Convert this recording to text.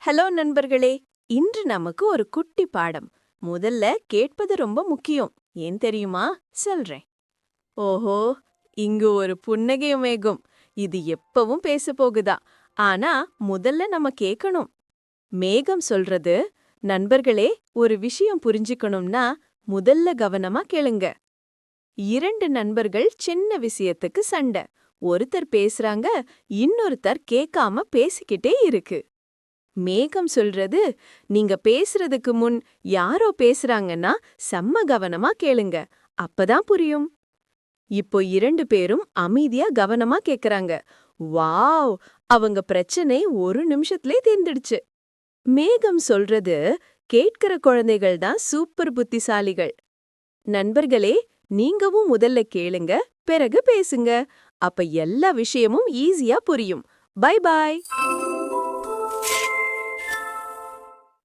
Hello நண்பர்களே. இன்று நமக்கு ஒரு குட்டி பாடம். முதல்ல கேட்பது ரொம்ப முக்கியம். ஏன் தெரியுமா? சொல்றேன். ஓஹோ, இங்கு ஒரு புன்னகை மேகம். இது எப்பவும் பேச போகுதா? ஆனா முதல்ல நம்ம கேட்கணும். மேகம் சொல்றது, நண்பர்களே, ஒரு விஷயம் புரிஞ்சுக்கணும்னா முதல்ல கவனமா கேளுங்க. இரண்டு நண்பர்கள் சின்ன விஷயத்துக்கு சண்டை. ஒருத்தர் பேசுறாங்க, இன்னொருத்தர் கேட்காம பேசிக்கிட்டே இருக்கு. மேகம் சொல்றது, நீங்க பேசுறதுக்கு முன் யாரோ பேசுறாங்கன்னா செம்ம கவனமா கேளுங்க. அப்பதான் புரியும். இப்போ இரண்டு பேரும் அமைதியா கவனமா கேக்குறாங்க. வாவ், அவங்க பிரச்சனை ஒரு நிமிஷத்திலே தீர்ந்துடுச்சு. மேகம் சொல்றது, கேட்கிற குழந்தைகள் தான் சூப்பர் புத்திசாலிகள். நண்பர்களே, நீங்கவும் முதல்ல கேளுங்க, பிறகு பேசுங்க. அப்ப எல்லா விஷயமும் ஈஸியா புரியும். Bye bye.